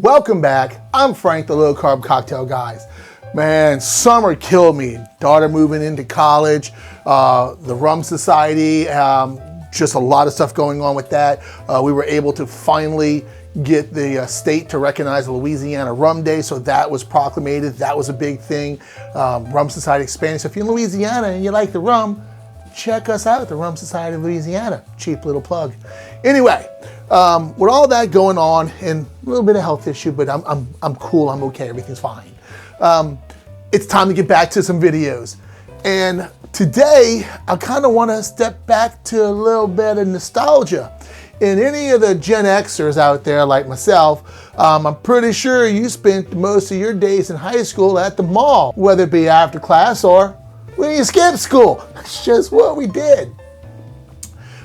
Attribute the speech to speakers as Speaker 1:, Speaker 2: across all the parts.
Speaker 1: Welcome back. I'm Frank, the Low Carb Cocktail Guys. Man, summer killed me. Daughter moving into college, the Rum Society, just a lot of stuff going on with that. We were able to finally get the state to recognize the Louisiana Rum Day, so that was proclamated. That was a big thing. Rum Society expanding. So if you're in Louisiana and you like the rum, check us out at the Rum Society of Louisiana. Cheap little plug. Anyway, with all that going on and a little bit of health issue, but I'm cool, I'm okay, everything's fine. It's time to get back to some videos. And today, I kind of want to step back to a little bit of nostalgia. And any of the Gen Xers out there like myself, I'm pretty sure you spent most of your days in high school at the mall, whether it be after class or when you skipped school. That's just what we did.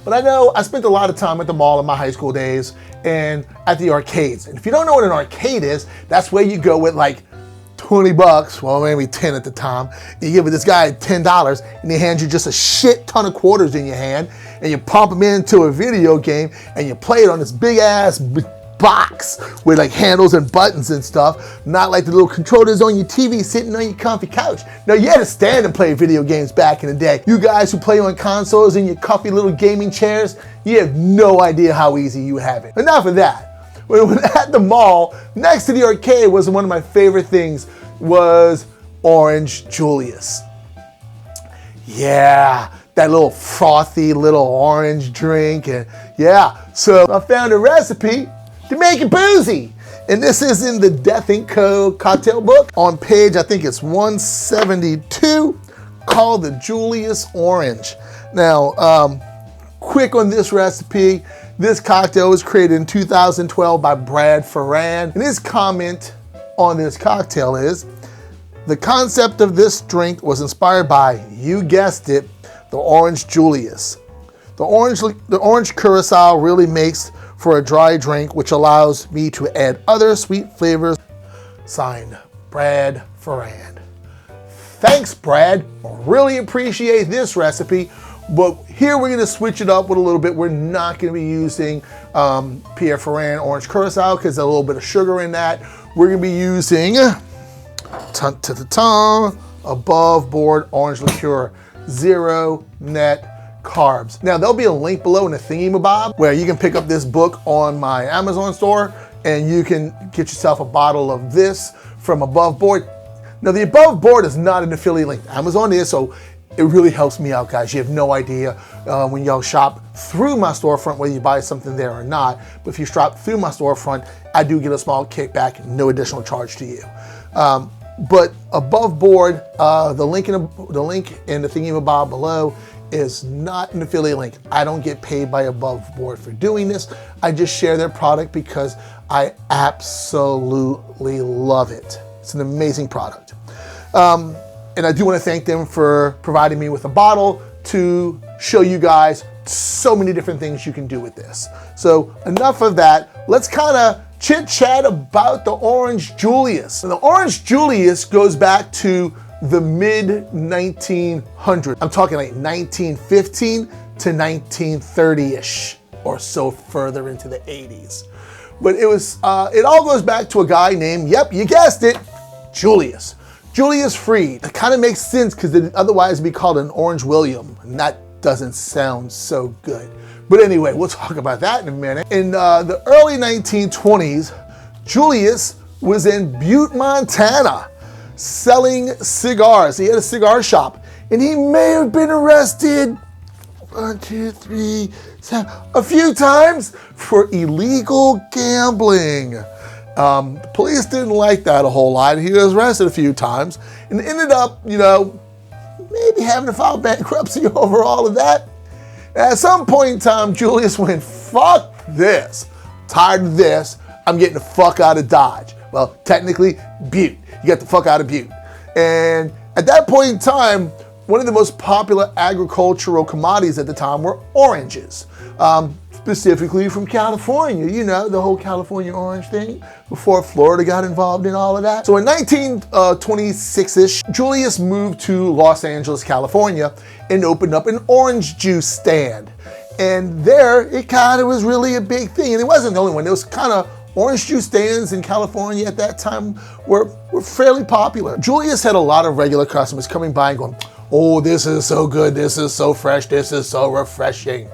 Speaker 1: But I know I spent a lot of time at the mall in my high school days and at the arcades. And if you don't know what an arcade is, that's where you go with like 20 bucks, well maybe 10 at the time. You give this guy $10 and he hands you just a shit ton of quarters in your hand and you pump them into a video game and you play it on this big ass box with like handles and buttons and stuff, not like the little controllers on your TV sitting on your comfy couch. Now you had to stand and play video games back in the day. You guys who play on consoles in your comfy little gaming chairs, you have no idea how easy you have it. Enough of that. When at the mall, next to the arcade was one of my favorite things was Orange Julius. Yeah, that little frothy little orange drink. And yeah, so I found a recipe to make it boozy. And this is in the Death & Co. cocktail book on page, I think it's 172, called the Julius Orange. Now, quick on this recipe. This cocktail was created in 2012 by Brad Ferran. And his comment on this cocktail is, the concept of this drink was inspired by, you guessed it, the Orange Julius. The orange curacao really makes for a dry drink, which allows me to add other sweet flavors. Signed, Brad Ferran. Thanks, Brad. Really appreciate this recipe. But here we're gonna switch it up with a little bit. We're not gonna be using Pierre Ferrand Orange Curacao because there's a little bit of sugar in that. We're gonna be using Above Board Orange Liqueur, 0 net carbs. Now there'll be a link below in the thingamabob where you can pick up this book on my Amazon store and you can get yourself a bottle of this from Above Board. Now the Above Board is not an affiliate link. Amazon is, so it really helps me out, guys. You have no idea when y'all shop through my storefront whether you buy something there or not. But if you shop through my storefront, I do get a small kickback, no additional charge to you. But Above Board, the link in the thingamabob below is not an affiliate link. I don't get paid by Above Board for doing this. I just share their product because I absolutely love it. It's an amazing product. And I do want to thank them for providing me with a bottle to show you guys so many different things you can do with this. So enough of that. Let's kind of chit chat about the Orange Julius. And the Orange Julius goes back to the mid 1900s. I'm talking like 1915 to 1930-ish or so further into the 80s. But it all goes back to a guy named, yep, you guessed it, Julius. Julius Freed. It kind of makes sense because otherwise it'd be called an Orange William, and that doesn't sound so good. But anyway, we'll talk about that in a minute. In the early 1920s, Julius was in Butte, Montana, selling cigars. He had a cigar shop, and he may have been arrested 1, 2, 3, 7, a few times for illegal gambling. The police didn't like that a whole lot. He was arrested a few times and ended up, maybe having to file bankruptcy over all of that. And at some point in time, Julius went, fuck this. Tired of this. I'm getting the fuck out of Dodge. Well, technically, Butte. You got the fuck out of Butte. And at that point in time, one of the most popular agricultural commodities at the time were oranges. Specifically from California, the whole California orange thing, before Florida got involved in all of that. So in 1926-ish, Julius moved to Los Angeles, California, and opened up an orange juice stand. And there, it kind of was really a big thing. And it wasn't the only one. There was kind of orange juice stands in California at that time were fairly popular. Julius had a lot of regular customers coming by and going, oh, this is so good, this is so fresh, this is so refreshing.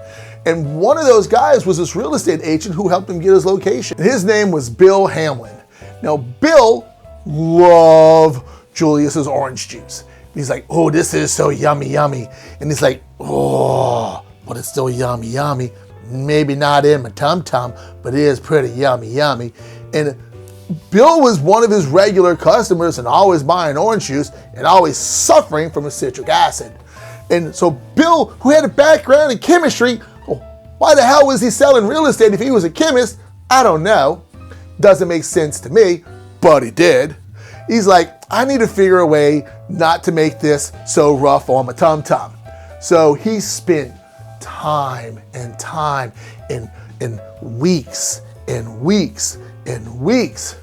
Speaker 1: And one of those guys was this real estate agent who helped him get his location. His name was Bill Hamlin. Now, Bill loved Julius's orange juice. He's like, oh, this is so yummy, yummy. And he's like, oh, but it's still yummy, yummy. Maybe not in my tum-tum, but it is pretty yummy, yummy. And Bill was one of his regular customers and always buying orange juice and always suffering from a citric acid. And so Bill, who had a background in chemistry, why the hell was he selling real estate if he was a chemist? I don't know. Doesn't make sense to me, but he did. He's like, I need to figure a way not to make this so rough on my tum-tum. So he spent time and time and weeks and weeks and weeks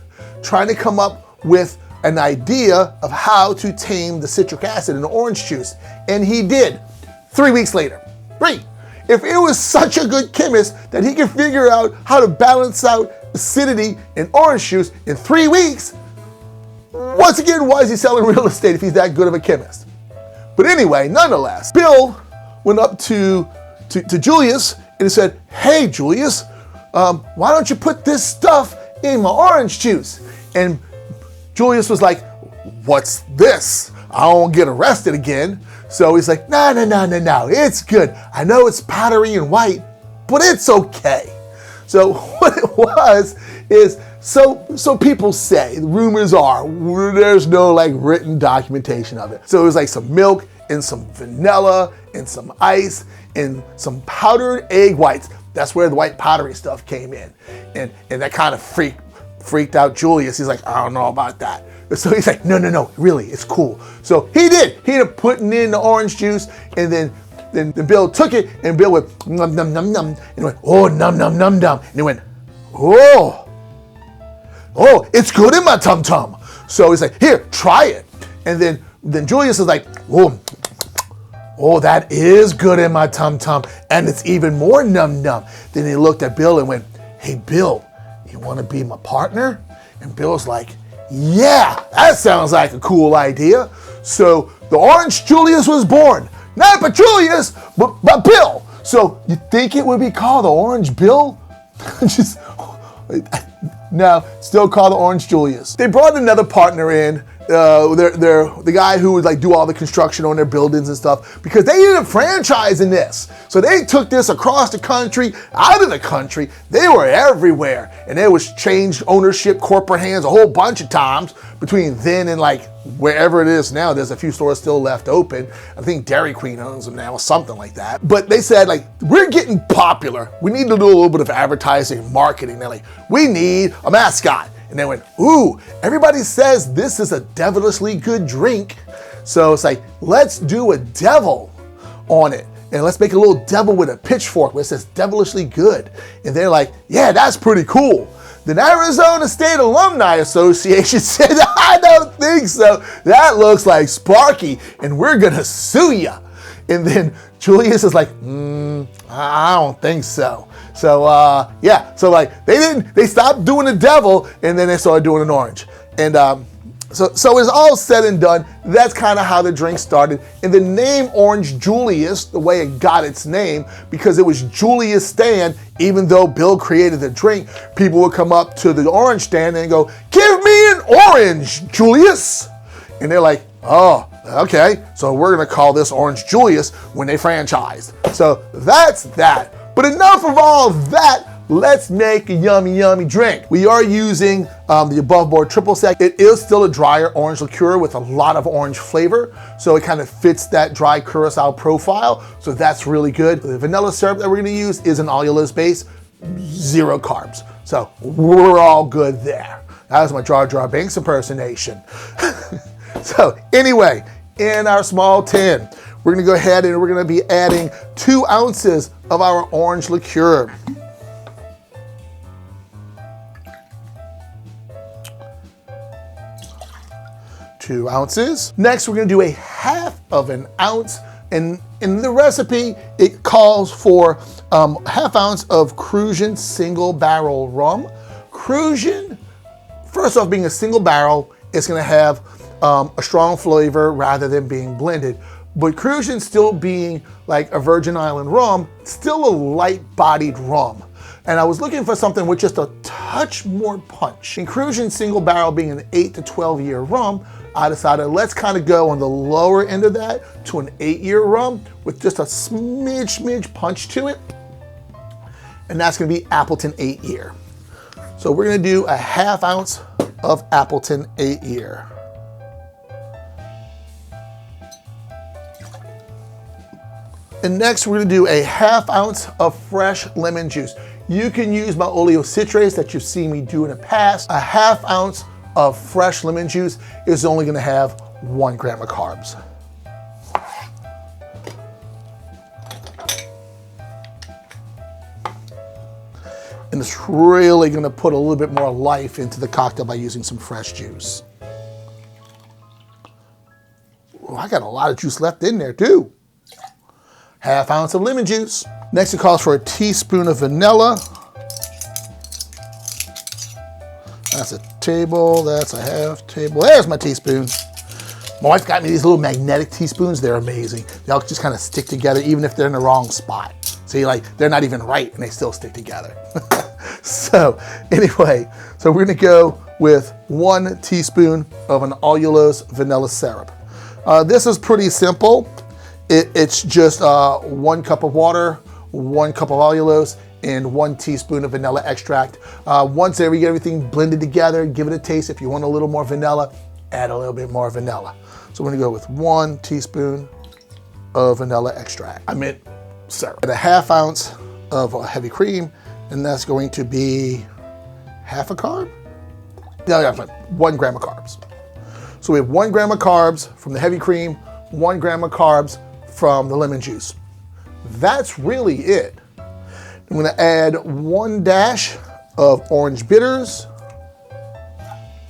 Speaker 1: trying to come up with an idea of how to tame the citric acid in the orange juice. And he did. 3 weeks later. 3. If it was such a good chemist that he could figure out how to balance out acidity in orange juice in 3 weeks, once again, why is he selling real estate if he's that good of a chemist? But anyway, nonetheless, Bill went up to Julius and he said, hey, Julius, why don't you put this stuff in my orange juice? And Julius was like, what's this? I won't get arrested again. So he's like, no, it's good. I know it's powdery and white, but it's okay. So what it was is, so people say, the rumors are, there's no like written documentation of it. So it was like some milk and some vanilla and some ice and some powdered egg whites. That's where the white powdery stuff came in. And that kind of freaked out Julius. He's like, I don't know about that. So he's like, no, really, it's cool. So he did. He ended up putting in the orange juice, and then Bill took it, and Bill went, num, num, num, num. And he went, oh, num, num, num, num. And he went, oh, it's good in my tum-tum. So he's like, here, try it. And then Julius is like, oh, that is good in my tum-tum, and it's even more num-num. Then he looked at Bill and went, hey, Bill, you want to be my partner? And Bill's like, yeah, that sounds like a cool idea. So the Orange Julius was born. Not by Julius, but by Bill. So you think it would be called the Orange Bill? No, still called the Orange Julius. They brought another partner in, the guy who would like do all the construction on their buildings and stuff, because they ended up franchising this. So they took this across the country, out of the country. They were everywhere, and it was changed ownership, corporate hands a whole bunch of times between then and like wherever it is now. There's a few stores still left open. I think Dairy Queen owns them now, or something like that. But they said, like, we're getting popular. We need to do a little bit of advertising and marketing. They're like, we need a mascot. And they went, ooh, everybody says this is a devilishly good drink. So it's like, let's do a devil on it. And let's make a little devil with a pitchfork where it says devilishly good. And they're like, yeah, that's pretty cool. The Arizona State Alumni Association said, I don't think so. That looks like Sparky, and we're gonna sue ya. And then Julius is like, I don't think so. So yeah, so like they stopped doing the devil, and then they started doing an orange. And so it's all said and done. That's kind of how the drink started. And the name Orange Julius, the way it got its name, because it was Julius' stand, even though Bill created the drink, people would come up to the orange stand and go, give me an orange, Julius. And they're like, oh, okay. So we're gonna call this Orange Julius when they franchised. So that's that. But enough of all that. Let's make a yummy, yummy drink. We are using the Above Board Triple Sec. It is still a drier orange liqueur with a lot of orange flavor, so it kind of fits that dry curacao profile, so that's really good. The vanilla syrup that we're gonna use is an allulose base, 0 carbs, so we're all good there. That was my Jar Jar Binks impersonation. So anyway, in our small tin, we're gonna go ahead and we're gonna be adding 2 ounces of our orange liqueur. 2 ounces. Next, we're gonna do a 1/2 ounce, and in the recipe, it calls for 1/2 ounce of Crucian single barrel rum. Crucian, first off, being a single barrel, it's gonna have a strong flavor rather than being blended. But Crucian still being like a Virgin Island rum, still a light-bodied rum. And I was looking for something with just a touch more punch. In Crucian single barrel being an 8 to 12 year rum, I decided let's kind of go on the lower end of that to an 8-year rum with just a smidge punch to it. And that's gonna be Appleton 8-year. So we're gonna do a 1/2 ounce of Appleton 8-year. And next we're gonna do a 1/2 ounce of fresh lemon juice. You can use my oleocitrate that you've seen me do in the past. A 1/2 ounce of fresh lemon juice is only gonna have 1 gram of carbs. And it's really gonna put a little bit more life into the cocktail by using some fresh juice. Oh, I got a lot of juice left in there too. 1/2 ounce of lemon juice. Next it calls for a teaspoon of vanilla. That's a table, that's a 1/2 table. There's my teaspoon. My wife got me these little magnetic teaspoons. They're amazing. They all just kind of stick together even if they're in the wrong spot. See, like they're not even right and they still stick together. So anyway, so we're gonna go with 1 teaspoon of an allulose vanilla syrup. This is pretty simple. It's just 1 cup of water, 1 cup of allulose, and 1 teaspoon of vanilla extract. Once there, we get everything blended together, give it a taste. If you want a little more vanilla, add a little bit more vanilla. So we're gonna go with 1 teaspoon of vanilla extract. I meant syrup. And a 1/2 ounce of heavy cream, and that's going to be 1/2 a carb? No, 1 gram of carbs. So we have 1 gram of carbs from the heavy cream, 1 gram of carbs from the lemon juice. That's really it. I'm gonna add 1 dash of orange bitters.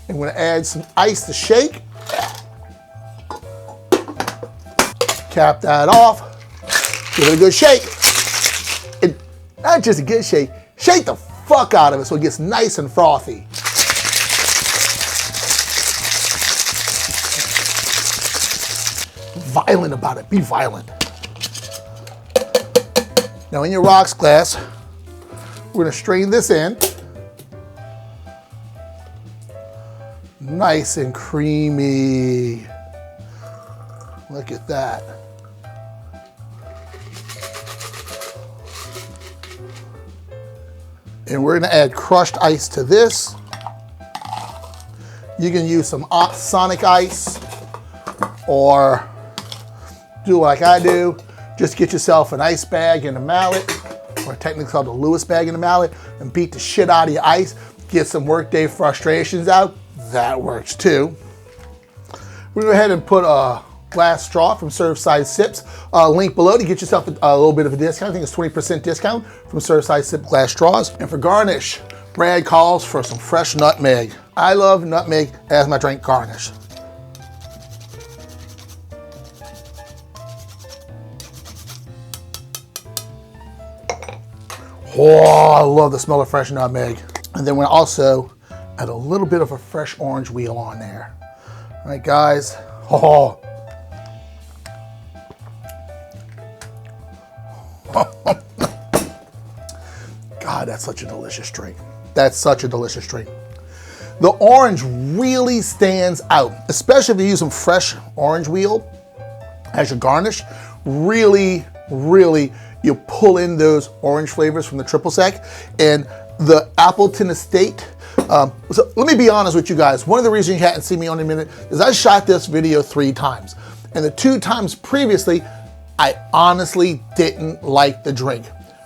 Speaker 1: I'm gonna add some ice to shake. Cap that off. Give it a good shake. And not just a good shake, shake the fuck out of it so it gets nice and frothy. Violent about it, be violent. Now in your rocks glass, we're gonna strain this in. Nice and creamy. Look at that. And we're gonna add crushed ice to this. You can use some Sonic ice or do like I do. Just get yourself an ice bag and a mallet, or technically called a Lewis bag and a mallet, and beat the shit out of your ice. Get some workday frustrations out. That works too. We're gonna go ahead and put a glass straw from Surfside Sips. Link below to get yourself a little bit of a discount. I think it's 20% discount from Surfside Sip glass straws. And for garnish, Brad calls for some fresh nutmeg. I love nutmeg as my drink garnish. Oh, I love the smell of fresh nutmeg. And then we're also add a little bit of a fresh orange wheel on there. All right, guys. Oh. God, that's such a delicious drink. That's such a delicious drink. The orange really stands out, especially if you use some fresh orange wheel as your garnish. Really, you pull in those orange flavors from the triple sec and the Appleton Estate. So let me be honest with you guys. One of the reasons you hadn't seen me on a minute is I shot this video 3 times. And the 2 times previously, I honestly didn't like the drink.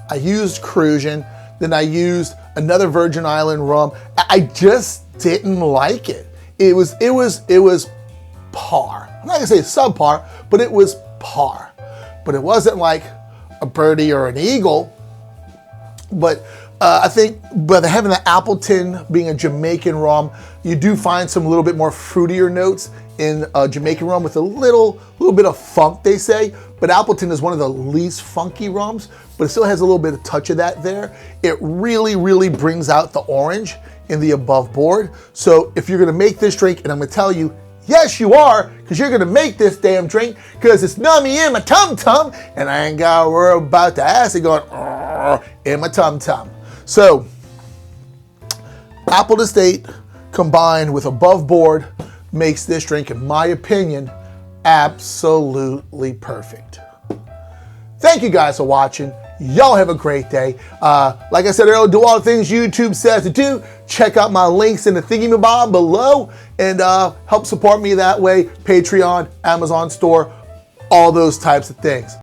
Speaker 1: I used Crucian, then I used another Virgin Island rum. I just didn't like it. It was par. I'm not gonna say subpar, but it was par. But it wasn't like a birdie or an eagle. But I think by having the Appleton being a Jamaican rum, you do find some little bit more fruitier notes in Jamaican rum with a little bit of funk, they say. But Appleton is one of the least funky rums, but it still has a little bit of touch of that there. It really brings out the orange in the above board. So if you're gonna make this drink, and I'm gonna tell you, yes, you are, because you're gonna make this damn drink because it's nummy in my tum-tum, and I ain't gotta worry about the acid going in my tum-tum. So, apple estate combined with above board makes this drink, in my opinion, absolutely perfect. Thank you guys for watching. Y'all have a great day. Like I said earlier, do all the things YouTube says to do. Check out my links in the thingy-mabob below and help support me that way. Patreon, Amazon store, all those types of things.